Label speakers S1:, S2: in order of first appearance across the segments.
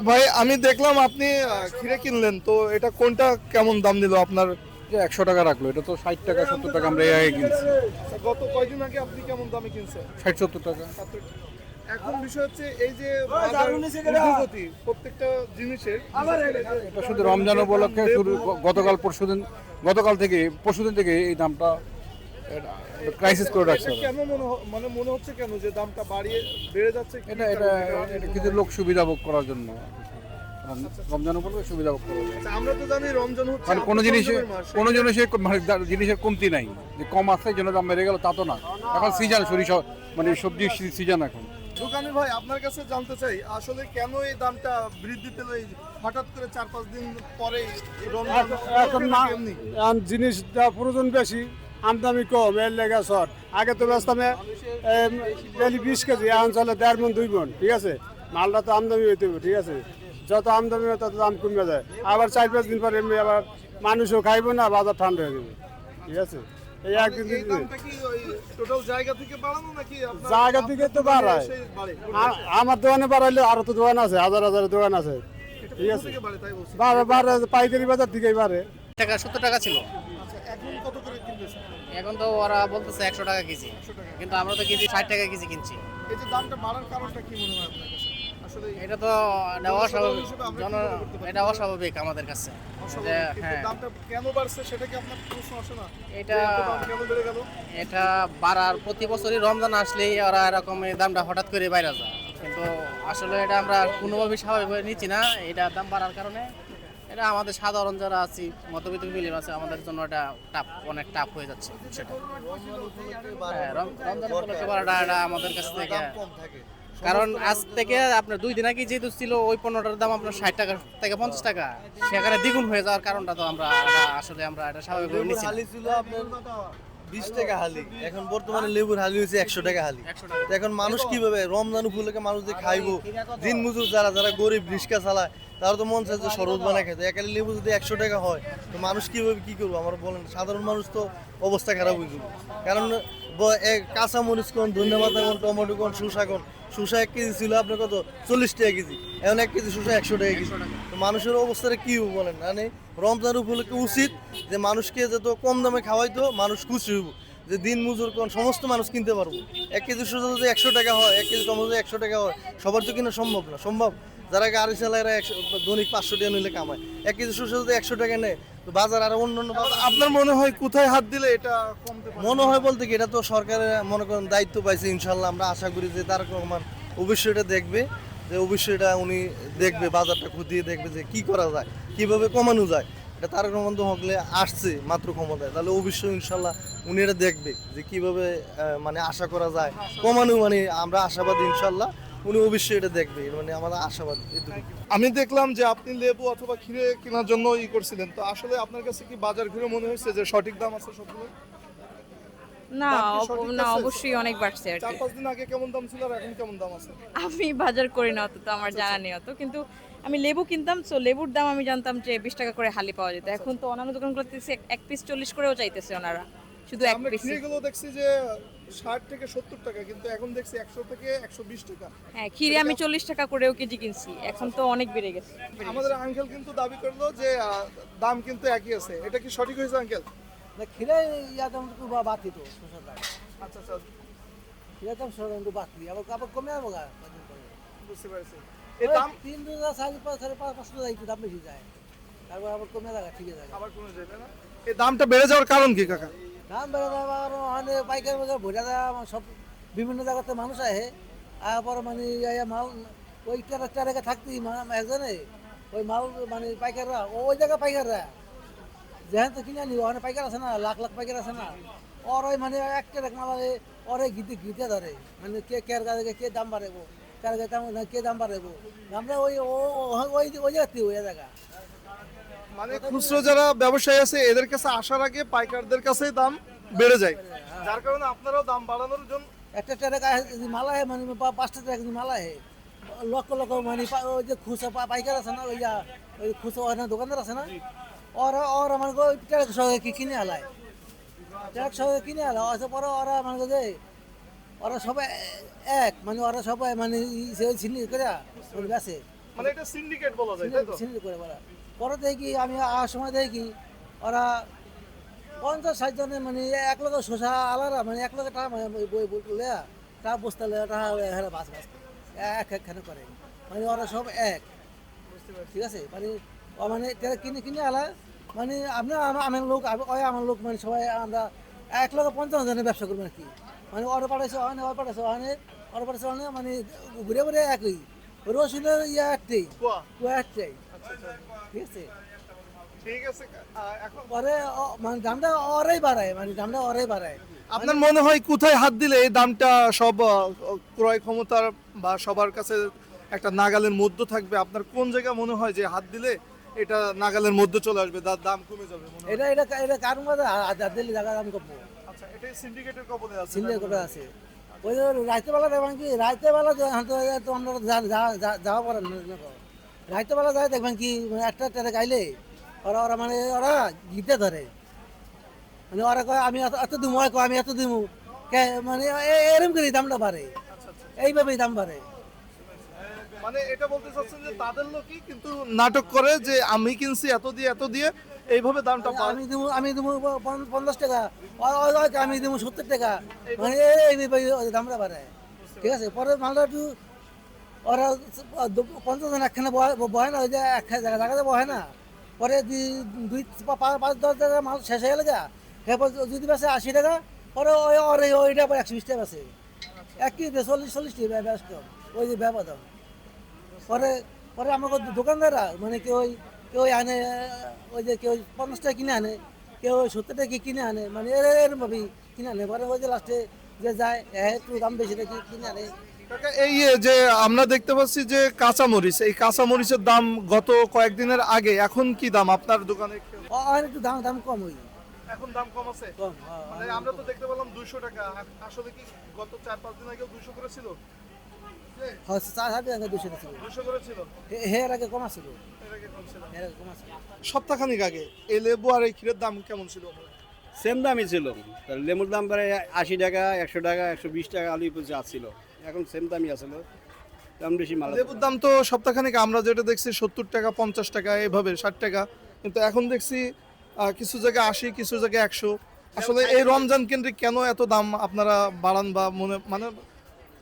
S1: ভাই আমি দেখলাম আপনি খিরে কিনলেন, তো এটা কোনটা কেমন দাম নিল আপনার?
S2: 100 টাকা রাখলো, এটা তো 60 টাকা 70 টাকা আমরা এই আগে কিনছি।
S1: গত কয়দিন আগে আপনি কেমন দামে কিনছেন?
S2: 60 70 টাকা।
S1: এখন বিষয় হচ্ছে এই যে বাজার ঊর্ধ্বগতি প্রত্যেকটা জিনিসের,
S2: এটা শুধু রমজান উপলক্ষে শুরু, গতকাল থেকে পরশুদিন থেকে এই দামটা ক্রাইসিস করে রাখছে।
S1: কেন মানে মনে হচ্ছে কেন যে দামটা বেড়ে যাচ্ছে?
S2: এটা এটা এটা কিছু লোক সুবিধা ভোগ করার জন্য, রমজান উপলক্ষে সুবিধা ভোগ করার জন্য।
S1: আচ্ছা, আমরা তো জানি রমজান হচ্ছে
S2: মানে কোনো জিনিসের কমতি নাই, যে কম আছে এই জন্য দাম বেড়ে গেল তা তো না। এখন সিজন সরিষা, মানে সবজির সিজন এখন।
S1: দোকানি ভাই আপনার কাছে জানতে চাই আসলে কেন এই দামটা বৃদ্ধি পেল এই হঠাৎ করে 4-5 দিন পরে?
S3: এখন জিনিসটা প্রয়োজন বেশি, আমদানি কম, এর লেগে শর্ট। আগে তো ব্যস্তামে 20 কেজি, এখন চলে 1.5 মণ 2 মণ, ঠিক আছে। মালটা তো আমদানি হইতে হবে, ঠিক আছে। যত আমদানি হয় তত দাম কমে যায়। আবার 4-5 দিন পরে এমনি আবার মানুষও খাইবো না, বাজার ঠান্ডা হয়ে যাবে, ঠিক আছে। এই একদিন
S1: এই দামটা কি ওই টোটাল জায়গা থেকে বাড়ানো নাকি আপনার
S3: জায়গা থেকে তো বাড়ায়। আমার দোকানে বাড়াইলে আরো তো দোকান আছে, হাজার হাজার দোকান আছে, ঠিক আছে। বাড়ে পাইকারি বাজার থেকেই বাড়ে।
S4: 70 টাকা ছিল,
S1: আচ্ছা, এখন কত করে কিনতেছেন?
S4: এখন তো ওরা বলতেছে 100 টাকা কেজি, কিন্তু আমরা তো কেজি 60 টাকা কেজি কিনছি।
S1: এই যে দামটা বাড়ার কারণটা কি মনে হয় আপনার কাছে? আসলে
S4: এটা তো এটা অস্বাভাবিক আমাদের কাছে। যে হ্যাঁ,
S1: দামটা কেন বাড়ছে সেটা কি আপনার প্রশ্ন আসে না?
S4: এটা
S1: এত দাম কেন বেড়ে গেল?
S4: এটা বাড়ার প্রতি বছরই রমজান আসলেই ওরা এরকম এই দামটা হঠাৎ করে বাইরে যায়, কিন্তু আসলে এটা আমরা কোনোভাবে স্বাভাবিকভাবে নিচ্ছি না। এটা দাম বাড়ার কারণে এটা আমাদের সাধারণ যারা আছি, মধ্যবিত্ত ফ্যামিলি আছে, আমাদের জন্য এটা অনেক টাফ হয়ে যাচ্ছে সেটা। হ্যাঁ, রমজান উপলক্ষে বাড়াটা এটা আমাদের কাছ থেকে, কারণ আজ থেকে আপনার 2 দিন আগে যেহেতু ছিল ওই পণ্যটার দাম আপনার 60 টাকা থেকে 50 টাকা, সেখানে দ্বিগুণ হয়ে যাওয়ার কারণটা তো আমরা এটা স্বাভাবিকভাবে নিচ্ছি না।
S5: হালি ছিল আপনার 20 টাকা হালি, এখন বর্তমানে লেবুর হালি হয়েছে 100 টাকা হালি। তো এখন মানুষ কিভাবে রমজান উপলক্ষে মানুষ যে খাইবো, দিন মজুর যারা যারা গরিব রিক্সা চালায়, তারা তো মন চায় যে শরবত বানায় খেতে। একালে লেবু যদি 100 টাকা হয়, তো মানুষ কিভাবে কি করবো আমার বলেন? সাধারণ মানুষ তো অবস্থা খারাপ হয়ে যাবে। কারণ কাঁচা মরিচ কোন, ধন্যবাদ কোন, টমেটো কোন, শসা কোন। শসা 1 কেজি ছিল আপনার কত 40 টাকা কেজি, এখন 1 কেজি শসা 100 টাকা কেজি। তো মানুষের অবস্থাটা কি হবে বলেন? মানে রমজান উপলক্ষে উচিত যে মানুষকে যত কম দামে খাওয়াইতো মানুষ খুশি হইব, যে দিন মজুর কোন সমস্ত মানুষ কিনতে পারবো। 1 কেজি শসা যদি 100 টাকা হয়, 1 কেজি টমেটো 100 টাকা হয়, সবার তো কিনা সম্ভব না। সম্ভব যারা গাড়ি চালায় এরা দৈনিক 500 টাকা নিলে কামায়। 1 কেজি শসা যদি 100 টাকা নেয়, তো বাজার আর অন্যান্য
S1: আপনার মনে হয় কোথায় হাত দিলে এটা কমতে পারে?
S5: মনে হয় বলতে কি, এটা তো সরকারের মনে করেন দায়িত্ব পাইছে। ইনশাল্লাহ আমরা আশা করি যে তারেক রহমান অবশ্যই এটা দেখবে, যে অবশ্যই এটা উনি দেখবে, বাজারটা খুঁটিয়ে দেখবে যে কি করা যায়, কিভাবে কমানো যায়। এটা তারেক রহমান তো হকলে আসছে মাত্র ক্ষমতায়, তাহলে অবশ্যই ইনশাল্লাহ উনি এটা দেখবে যে কিভাবে মানে আশা করা যায় কমানো। মানে আমরা আশাবাদী ইনশাল্লাহ উনি অবশ্যই এটা দেখবে, মানে আমাদের আশাবাদ এটুকু।
S1: আমি দেখলাম যে আপনি লেবু অথবা ক্ষীরে কেনার জন্য করছিলেন, তো আসলে আপনার কাছে কি বাজার ঘুরে মনে হয়েছে যে সঠিক দাম আছে সবগুলো?
S6: না
S1: দাম কি সঠিক
S6: না,
S1: আছে?
S6: অবশ্যই অনেক বাড়ছে আর কি।
S1: 4-5 দিন আগে কেমন দাম ছিল আর এখন কেমন দাম আছে?
S6: আমি বাজার করি না অত, তো আমার জানা নেই অত, কিন্তু আমি লেবু কিনতাম, তো লেবুর দাম আমি জানতাম যে 20 টাকা করে হালি পাওয়া যেত। এখন তো অন্যান্য দোকানগুলোতে 1 পিস 40 করেও চাইতেছে ওনারা, শুধু 1
S1: আমরা
S6: পিস।
S1: ক্ষীরেগুলো দেখছি যে 60 থেকে 70 টাকা, কিন্তু এখন দেখছি 100 থেকে 120 টাকা।
S6: হ্যাঁ, ক্ষীরে আমি 40 টাকা করেও কেজি কিনছি, এখন তো অনেক বেড়ে গেছে।
S1: আমাদের আঙ্কেল কিন্তু দাবি করলো যে দাম কিন্তু একই আছে, এটা কি সঠিক হয়েছে আঙ্কেল?
S7: না খিরে ইয়া দাম তো বাতি তো শসার দাম,
S1: আচ্ছা আচ্ছা,
S7: খিরে দাম শসার দাম তো বাতি, আবার আবার কমে যাবো গা কদিন পরে।
S1: বুঝতে পারছি। এই দাম
S7: 3,000 5,500 যায়, একটু দাম বেশি যায়, তারপর আবার কমে যাবে, ঠিক আছে।
S1: আবার কমে যাবে না? এই দামটা বেড়ে যাওয়ার কারণ কি কাকা?
S7: দাম বেড়ে যাবে আর মানে পাইকারি বাজার ভরে যায়, সব বিভিন্ন জায়গাতে মানুষ আহে, আর পরে মানে মাল ওই টাকা থাকতেই একজনে ওই মাল মানে পাইকাররা ওই জায়গায় পাইকাররা যেহেতু তো কিনে নিব, অনেক পাইকার আছে না, লাখ লাখ পাইকার আছে না, ওরাই মানে একটা মাল ওরে ঘিতে ধরে, মানে কে কাছে কে দাম বাড়াবো, কার কাছে কে দাম বাড়াবো, আমরা ওই ওই ওই জায়গাতে ওই জায়গা।
S1: মানে খুচরো যারা ব্যবসায়ী আছে এদের কাছে আসার আগে পাইকারদের কাছে দাম বেড়ে যায়, যার কারণে আপনারাও দাম বাড়ানোর জন্য
S7: একটা টাকা মালা হে মানে 5টা টাকা মালা হে, লক্ষ লক্ষ মানে ওই যে খুচরা পাইকার আছে না, ওই খুচরা দোকানদার আছে না, ওরা ওরা মানে টাকা সহ কিনে আলায়, টাকা সহ কিনে আলা আছে, পরে ওরা মানে যে ওরা সবাই এক, মানে ওরা সবাই মানে চিনি করে বেছে।
S1: মানে এটা সিন্ডিকেট বলা যায় তাই তো?
S7: সিন্ডিকেট করে বলা পরে দেখি আমি আসার সময় দেখি ওরা 50-60 জনে মানে এক লোক শোষা আলাদা মানে এক লোক টাকা মানে বই লেয়া তা বস্তা লেয়া টাকা হেরা বাস বাস একখানে করে মানে ওরা সব এক ঠিক আছে মানে ও মানে তারা কিনে কিনে আলা মানে আপনি আমার লোক আমার লোক মানে সবাই আমরা 150 জনের ব্যবসা করবো আর কি মানে ওরা পাঠাইছে অনেক ওর পাঠাইছে অনেক ওর পাঠাইছে অনেক মানে ঘুরে ঘুরে একই রসুনের ইয়া একটাই কুয়া একটাই ঠিক আছে
S1: ঠিক আছে এখন
S7: পরে মানে দামটা ওরাই বাড়ায় মানে দামটা ওরাই বাড়ায়
S1: আপনার মনে হয় কোথায় হাত দিলে এই দামটা সব ক্রয় ক্ষমতার বা সবার কাছে একটা নাগালের মধ্যে থাকবে? আপনার কোন জায়গা মনে হয় যে হাত দিলে এটা নাগালের মধ্যে চলে আসবে, দাম কমে যাবে মনে হয়?
S7: এটা কারণ মধ্যে হাজার দিল্লি জায়গা দাম কমবো
S1: আচ্ছা, এটাই সিন্ডিকেটের কবলে আছে।
S7: সিলেক্ট করে আছে ওই যে রাত্রেবেলা দেখবেন কি রাত্রেবেলা তো আমরা যাওয়া পড়েন রাত্রেবেলা যায় দেখবেন কি মানে একটা ট্রেনে গাইলে ওরা মানে ওরা গীতে ধরে মানে ওরা কয় আমি এত দিমু হয় কয় আমি এত দিমু মানে এরকম করে দামটা বাড়ে এইভাবেই দাম বাড়ে
S1: মানে এটা বলতে চাচ্ছেন যে তাদের লোকই কিন্তু নাটক করে যে আমি কিনছি এত দিয়ে এইভাবে দামটা বাড়ে।
S7: আমি দেবো 50 টাকা আমি দেবো 70 টাকা মানে এইভাবে দামটা বাড়ে ঠিক আছে পরে মালটা একটু ওরা 50 জন একখানে বহে না ওই যে এক জায়গাতে বহে না পরে 2-5-10 টাকা মাল শেষ হয়ে গেলে এরপর যদি বেসে 80 টাকা পরে ওইটা পরে 120 টাকা আছে একই 40 টাকা ব্যস্ত ওই যে ব্যবধান পরে পরে আমাকে দোকানদাররা মানে কেউ আনে ওই যে কেউ 50 টাকা কিনে আনে কেউ 70 টাকা কিনে আনে মানে এরকমভাবেই কিনে আনে পরে ওই যে লাস্টে যে যায় একটু দাম বেশি দেখি কিনে আনে
S1: কাকা, এই যে আমরা দেখতে পাচ্ছি যে কাঁচামরিচ, এই কাঁচামরিচের দাম গত কয়েকদিনের আগে এখন কি দাম আপনার দোকানে?
S7: আর একটু দাম কম হই
S1: এখন দাম কম আছে।
S7: কম
S1: মানে আমরা তো দেখতে পেলাম 200 টাকা, আসলে কি গত 4-5 দিন আগে 200 করে ছিল?
S7: 200 ছিল
S1: 200 করে ছিল,
S7: এর আগে কম আছিল
S1: এর আগে কম ছিল।
S7: এর আগে কম আছিল
S1: সপ্তাহখানিক আগে এই লেবু আর এই ক্ষীরের দাম কেমন ছিল?
S8: সেম দামই ছিল। লেবুর দাম প্রায় 80 টাকা, 100 টাকা, 120 টাকা আলু পৌঁছে আসছিল। এখন সেম দামই আসলো, দাম বেশি মাল।
S1: লেবুর দাম তো সপ্তাহখানিক আমরা যেটা দেখছি 70 টাকা, 50 টাকা, এইভাবে 60 টাকা, কিন্তু এখন দেখছি কিছু জায়গায় 80, কিছু জায়গায় 100। আসলে এই রমজান কেন্দ্রিক কেন এত দাম আপনারা বাড়ান? বা মানে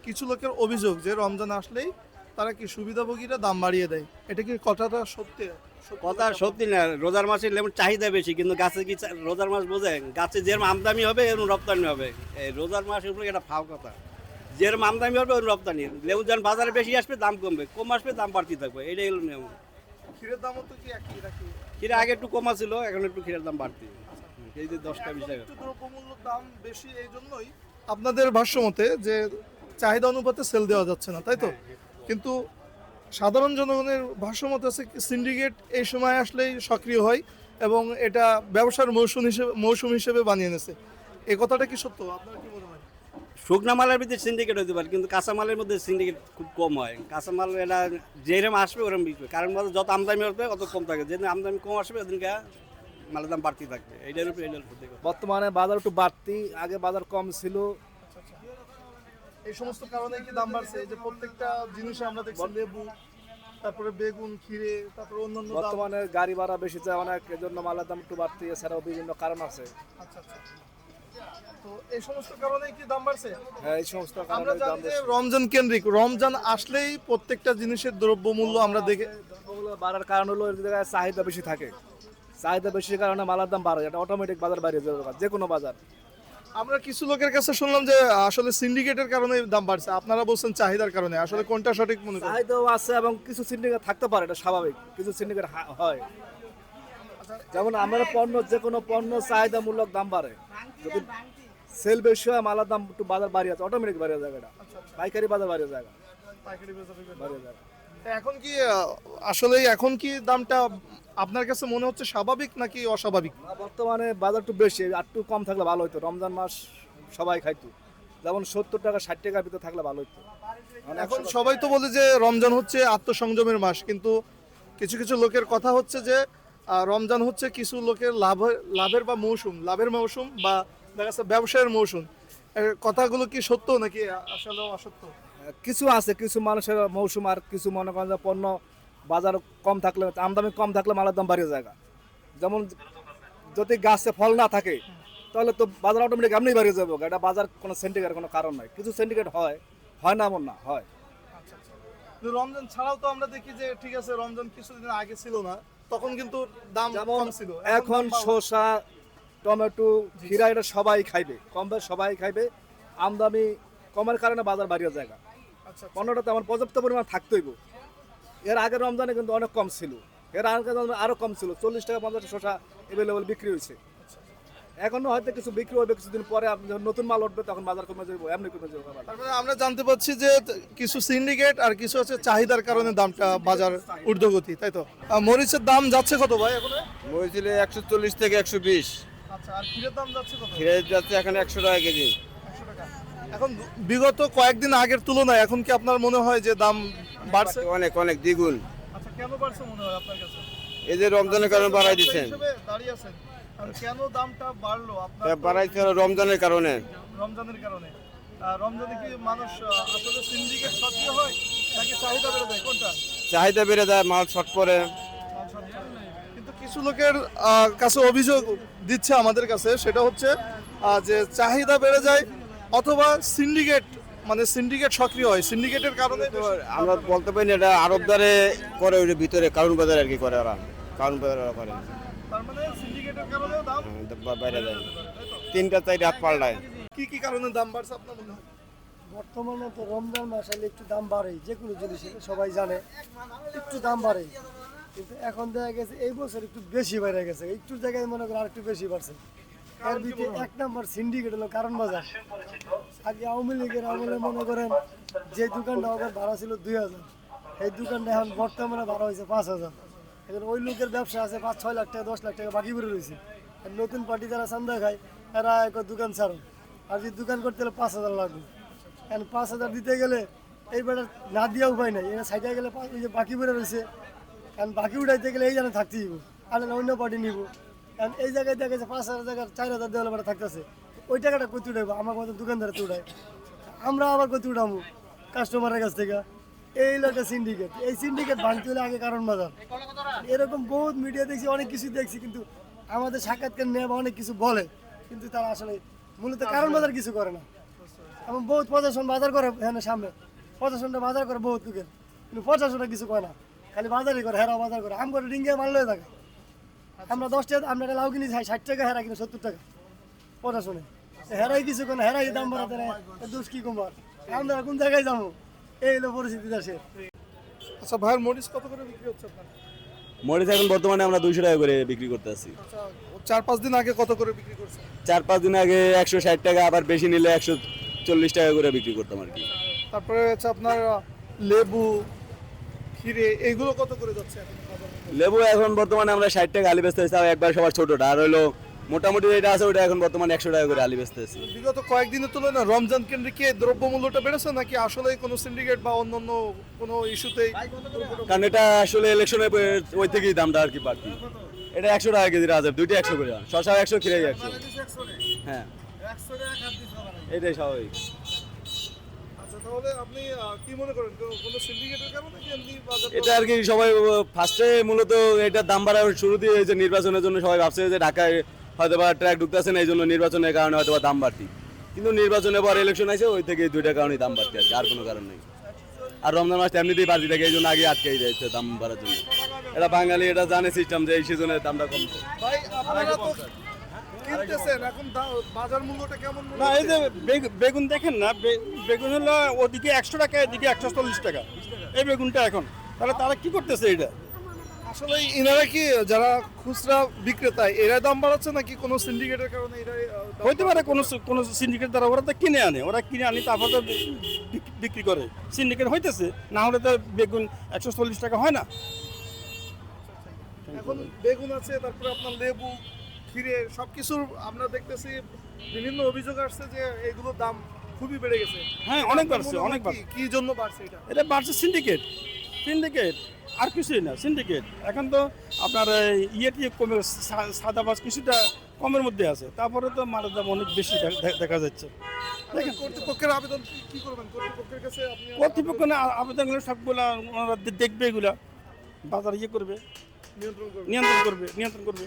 S1: কিছু লোকের অভিযোগ যে রমজান আসলেই তারা কি সুবিধাভোগীরা দাম বাড়িয়ে দেয়, এটা কি কথাটা সত্যি?
S8: কথা সত্যি না, রোজার মাসে লেবুর চাহিদা বেশি, কিন্তু গাছে কি রোজার মাস বোঝে? গাছে যেরকম আমদানি হবে এরকম রপ্তানি হবে। এই রোজার মাসের উপরে একটা ফাও কথা, যেরকম আমদানি হবে ওরকম রপ্তানি। লেবু যখন বাজারে বেশি আসবে দাম কমবে, কম আসবে দাম বাড়তে থাকবে, এটাই হলো নিয়ম।
S1: ক্ষীরের দামও তো কি একই নাকি?
S8: ক্ষীরে আগে একটু কমা ছিল, এখন একটু ক্ষীরের দাম বাড়তি, এই যে 10-20 টাকা।
S1: একটু দ্রব্যমূল্যের দাম বেশি, এই জন্যই আপনাদের ভাষ্য মতে যে চাহিদা অনুপাতে সেল দেওয়া যাচ্ছে না, তাই তো? কিন্তু সাধারণ জনগণের ভাষ্য মতে আছে সিন্ডিকেট এই সময় আসলেই সক্রিয় হয় এবং এটা ব্যবসার মৌসুম হিসেবে বানিয়ে এনেছে। এই কথাটা কি সত্য? আপনার কি মনে হয়?
S8: শুকনা মালের ভিতরে সিন্ডিকেট হতে পারে, কিন্তু কাঁচামালের মধ্যে সিন্ডিকেট খুব কম হয়। কাঁচামাল এটা যেরকম আসবে ওরকম বিকবে, কারণ যত আমদানি আসবে অত কম থাকে, যেদিন আমদানি কম আসবে ওদিনকে মালের দাম বাড়তি থাকবে। এইটার উপরে
S2: বর্তমানে বাজার একটু বাড়তি, আগে বাজার কম ছিল।
S1: এই সমস্ত কারণে কি দাম বাড়ছে? এই যে প্রত্যেকটা জিনিসে আমরা দেখছি লেবু, তারপরে বেগুন, ক্ষীরে, তারপরে অন্যান্য দাম।
S2: বর্তমানে গাড়ি ভাড়া বেশি চায় অনেক, এর জন্য মালের দাম একটু বাড়তি, এছাড়াও বিভিন্ন কারণ আছে।
S1: আচ্ছা আচ্ছা, তো এই সমস্ত কারণেই কি দাম বাড়ছে?
S2: হ্যাঁ, এই সমস্ত
S1: আমরা
S2: কারণে দাম
S1: জানি যে
S2: বেশি।
S1: রমজান কেন্দ্রিক, রমজান আসলেই প্রত্যেকটা জিনিসের দ্রব্যমূল্য আমরা দেখে
S2: দ্রব্যমূল্য বাড়ার কারণ হলো এর জায়গায় চাহিদা বেশি থাকে, চাহিদা বেশির কারণে মালের দাম বাড়ে, এটা অটোমেটিক বাজার বাড়িয়ে যাবে, যে কোনো বাজার।
S1: আমরা কিছু লোকের কাছে শুনলাম যে আসলে সিন্ডিকেটের কারণে দাম বাড়ছে, আপনারা বলছেন চাহিদার কারণে। আসলে কোনটা সঠিক মনে করেন?
S2: চাহিদাও আছে এবং কিছু সিন্ডিকেট থাকতে পারে, এটা স্বাভাবিক, কিছু সিন্ডিকেট হয়। যেমন আমরা পণ্য, যে কোনো পণ্য চাহিদামূলক দাম বাড়ে, যদি সেল বেশি হয় মালের দাম একটু বাজার বাড়িয়ে আছে, অটোমেটিক বাড়িয়ে যায়, এটা পাইকারি বাজার বাড়িয়ে যায়,
S1: পাইকারি বাজারে
S2: বাড়িয়ে যায়।
S1: তা এখন কি আসলে এখন কি দামটা আপনার কাছে মনে হচ্ছে স্বাভাবিক নাকি অস্বাভাবিক?
S2: বর্তমানে বাজার একটু বেশি, আর একটু কম থাকলে ভালো হতো। রমজান মাস সবাই খাইতো, যেমন 70 টাকা 60 টাকার ভিতরে থাকলে ভালো হতো।
S1: এখন সবাই তো বলে যে রমজান হচ্ছে আত্মসংযমের মাস, কিন্তু কিছু কিছু লোকের কথা হচ্ছে যে রমজান হচ্ছে কিছু লোকের লাভের মৌসুম বা দেখা যাচ্ছে ব্যবসায়ের মৌসুম। কথাগুলো কি সত্য নাকি আসলে অসত্য?
S2: কিছু আছে, কিছু মানুষের মৌসুম, আর কিছু মনে করেন যে পণ্য বাজার কম থাকলে আমদানি কম থাকলে মালের দাম বাড়িয়ে যায়। যেমন যদি গাছে ফল না থাকে তাহলে তো বাজার অটোমেটিক এমনি বাড়িয়ে যাবে, এটা বাজার কোনো সিন্ডিকেটের কোনো কারণ নাই। কিছু সিন্ডিকেট হয় না এমন না, হয়।
S1: কিন্তু রমজান ছাড়াও তো আমরা দেখি যে ঠিক আছে রমজান কিছুদিন আগে ছিল না, তখন কিন্তু দাম
S2: যেমন
S1: কম ছিল,
S2: এখন
S1: দাম
S2: শসা, টমেটো, খিরা এটা সবাই খাইবে, কম বেশ সবাই খাইবে। আমদানি কমের কারণে বাজার বাড়িয়ে যায়।
S1: আচ্ছা,
S2: পণ্যটা তেমন পর্যাপ্ত পরিমাণ থাকতেইব। এর আগের রমজানে কিন্তু অনেক কম ছিল, এর আগের রমজানে আরো কম ছিল, 40 টাকা 50 টাকা শসা এভেলেবল বিক্রি হয়েছে। এখনো হয়তো কিছু বিক্রি হবে, কিছুদিন পরে আপনি যখন নতুন মাল উঠবে তখন বাজার কমে যাবে, এমনি কমে যাবে বাজার।
S1: তার মানে আমরা জানতে পাচ্ছি যে কিছু সিন্ডিকেট আর কিছু হচ্ছে চাহিদার কারণে দামটা বাজার ঊর্ধ্বগতি, তাই তো? মরিচের দাম যাচ্ছে কত ভাই এখন?
S9: বলছিল 140 থেকে 120,
S1: আচ্ছা, আর ক্ষীরের দাম যাচ্ছে কত?
S9: ফিরে যাচ্ছে এখন 100 টাকা কেজি।
S1: 100 টাকা। এখন বিগত কয়েকদিন আগের তুলনায় এখন কি আপনার মনে হয় যে দাম বাড়ছে?
S9: অনেক অনেক দ্বিগুণ।
S1: আচ্ছা, কেন বাড়ছে মনে হয় আপনার কাছে?
S9: এই যে রমজানের কারণে বাড়াই দিচ্ছেন,
S1: হিসেবে দাঁড়িয়ে আছেন, আর কেন দামটা বাড়লো আপনার?
S9: বাড়াইছে হলো রমজানের কারণে।
S1: রমজানের কারণে। রমজানে কি মানুষ আসলে সিন্ডিকেট সক্রিয় হয় নাকি চাহিদা বেড়ে যায়, কোনটা?
S9: চাহিদা বেড়ে যায়, মাল শর্ট পড়ে।
S1: কিন্তু কিছু লোকের কাছে অভিযোগ দিচ্ছে আমাদের কাছে, সেটা হচ্ছে যে চাহিদা বেড়ে যায় অথবা সিন্ডিকেট সক্রিয় হয়, সিন্ডিকেটের কারণে
S9: তো আমরা বলতে পারি না, এটা আরবদারে করে, ওই ভিতরে কারণ বাজার আর কি করে ওরা, কারণ বাজার ওরা করে।
S1: তার মানে সিন্ডিকেটের কারণেও দাম
S9: বাইরে যায়, 3টা 4 হাত পাল্টায়।
S1: কি কারণে দাম বাড়ছে আপনার মনে হয়?
S7: বর্তমানে তো রমজান মাস হলে একটু দাম বাড়ে, যে কোনো জিনিসের সবাই জানে একটু দাম বাড়ে, কিন্তু এখন দেখা গেছে এই বছর একটু বেশি বেড়ে গেছে, একটু জায়গায় মনে করেন আর একটু বেশি বাড়ছে। এর ভিতরে 1 নম্বর সিন্ডিকেট হলো কারণ বাজার। আগে আওয়ামী লীগের আমলে মনে করেন যে দোকানটা আবার ভাড়া ছিল 2000, এই দোকানটা এখন বর্তমানে ভাড়া হয়েছে 5000। এখন ওই লোকের ব্যবসা আছে 5-6 লাখ টাকা 10 লাখ টাকা বাকি পড়ে রয়েছে। আর নতুন পার্টি যারা চান্দা খায় এরা এক দোকান ছাড়ো, আর যদি দোকান করতে হলে 5000 লাগবে। এখন 5000 দিতে গেলে এই বেটা না দিয়া উপায় নাই, এরা সাইডে গেলে ওই যে বাকি পড়ে রয়েছে, কারণ বাকি উঠাইতে গেলে এই জানে থাকতে দিব, আর অন্য পার্টি নিব। কারণ এই জায়গায় দেখা গেছে 5000 জায়গায় 4000 দেওয়ালে বেটা থাকতেছে, ওই টাকাটা কত উঠাইবো? আমার মতো দোকানদারে তো উঠায়, আমরা আবার কত উঠাবো কাস্টমারের কাছ থেকে? এই লোকটা সিন্ডিকেট, এই সিন্ডিকেট ভাঙতে হলে আগে কারণ বাজার। এরকম বহুত মিডিয়া দেখছি, অনেক কিছু দেখছি, কিন্তু আমাদের সাক্ষাৎকার নেওয়া বা অনেক কিছু বলে, কিন্তু তারা আসলে মূলত কারণ বাজার কিছু করে না। এবং বহুত প্রশাসন বাজার করে, এখানে সামনে প্রশাসনটা বাজার করে বহুত লোকের, কিন্তু প্রশাসনটা কিছু করে না, খালি বাজারই করে, হেরা বাজার করে। আম করে রিঙ্গে মারলে থাকে, আমরা 10 টাকা, আমরা লাউ কিনি 60 টাকা, হেরা কিনে 70 টাকা। প্রশাসনে হেরাই কিছু করে না, হেরাই দাম বাড়াতে নেয়, দোষ কি কুমার, আমরা কোন জায়গায় যাবো? এই হলো পরিস্থিতি দেশের।
S1: আচ্ছা, ভাইয়ের মরিচ কত করে বিক্রি হচ্ছে আপনার?
S8: মরিচ এখন বর্তমানে আমরা 200 টাকা করে বিক্রি করতে আছি।
S1: আচ্ছা, 4-5 দিন আগে কত করে বিক্রি করছে?
S8: 4-5 দিন আগে 160 টাকা, আবার বেশি নিলে 140 টাকা করে বিক্রি করতাম আর কি।
S1: তারপরে হচ্ছে আপনার লেবু, ক্ষীরে, এইগুলো কত করে যাচ্ছে এখন বাজারে?
S8: লেবু এখন বর্তমানে আমরা 60 টাকা আলি বেচতে আছি, একবার সবার ছোটটা, আর হলো মোটামুটি এটা আছে ওটা এখন বর্তমানে 100 টাকা করে আলি বেচতে আছি।
S1: বিগত কয়েকদিনের তুলনায় রমজান কেন্দ্রে কি দ্রব্যমূল্যটা বেড়েছে নাকি আসলে কোনো সিন্ডিকেট বা অন্যান্য কোনো ইস্যুতেই?
S8: কারণ এটা আসলে ইলেকশনের ওই থেকেই দামটা আর কি বাড়তি। এটা 100 টাকা কেজি রাজা, দুইটা 100 করে, শসা 100, খিরাই 100। হ্যাঁ, এটাই স্বাভাবিক।
S1: আচ্ছা, তাহলে আপনি কি মনে করেন কোনো সিন্ডিকেটের কারণে কি এমনি বাজার?
S8: এটা আর কি সবাই ফার্স্টে মূলত এটা দাম বাড়ার শুরু দিয়ে যে নির্বাচনের জন্য সবাই ভাবছে যে ঢাকায় হয়তো বা ট্র্যাক ঢুকতেছে না, এই জন্য নির্বাচনের কারণে হয়তো বা দাম বাড়তি, কিন্তু নির্বাচনের পর ইলেকশন আছে, ওই থেকে দুইটা কারণেই দাম বাড়তি আর কি, আর কোনো কারণ নেই। আর রমজান মাস এমনিতেই বাড়তি থাকে, এই জন্য আগে আটকেই যাচ্ছে দাম বাড়ার জন্য। এটা বাঙালি এটা জানে সিস্টেম যে এই সিজনে দামটা কমছে।
S1: ভাই, আপনারা তো কিনতেছেন, এখন বাজার মূল্যটা কেমন মনে
S3: না, এই যে
S1: হচ্ছে?
S3: বেগুন দেখেন না, বেগুন হলো ওদিকে 100 টাকা, এদিকে 140 টাকা এই বেগুনটা এখন, তাহলে তারা কি করতেছে? এটা
S1: আসলে ইনারা কি যারা খুচরা বিক্রেতা এরা দাম বাড়াচ্ছে নাকি কোনো সিন্ডিকেটের কারণে এরাই দাম
S3: হইতে পারে কোনো সিন্ডিকেট দ্বারা, ওরা তো কিনে আনে, তারপর তো বিক্রি করে, সিন্ডিকেট হইতেছে, না হলে তো বেগুন 140 টাকা হয় না।
S1: এখন বেগুন আছে, তারপরে আপনার লেবু, ক্ষীরে, সবকিছুর আমরা দেখতেছি বিভিন্ন অভিযোগ আসছে যে এগুলোর দাম খুবই বেড়ে গেছে।
S3: হ্যাঁ, অনেক বাড়ছে, অনেক বাড়ছে।
S1: কি জন্য বাড়ছে এটা?
S3: এটা বাড়ছে সিন্ডিকেট, আর কিছুই না, সিন্ডিকেট। এখন তো আপনার ইয়েটি কমে, সাদা মাছ কিছুটা কমের মধ্যে আছে, তারপরে তো মালের দাম অনেক বেশি দেখা যাচ্ছে।
S1: দেখেন, কর্তৃপক্ষের আবেদন কি করবেন? কর্তৃপক্ষের কাছে আপনি
S3: কর্তৃপক্ষ না আবেদনগুলো সবগুলো ওনারা দেখবে, এগুলা বাজার ইয়ে করবে,
S1: নিয়ন্ত্রণ করবে।
S3: নিয়ন্ত্রণ করবে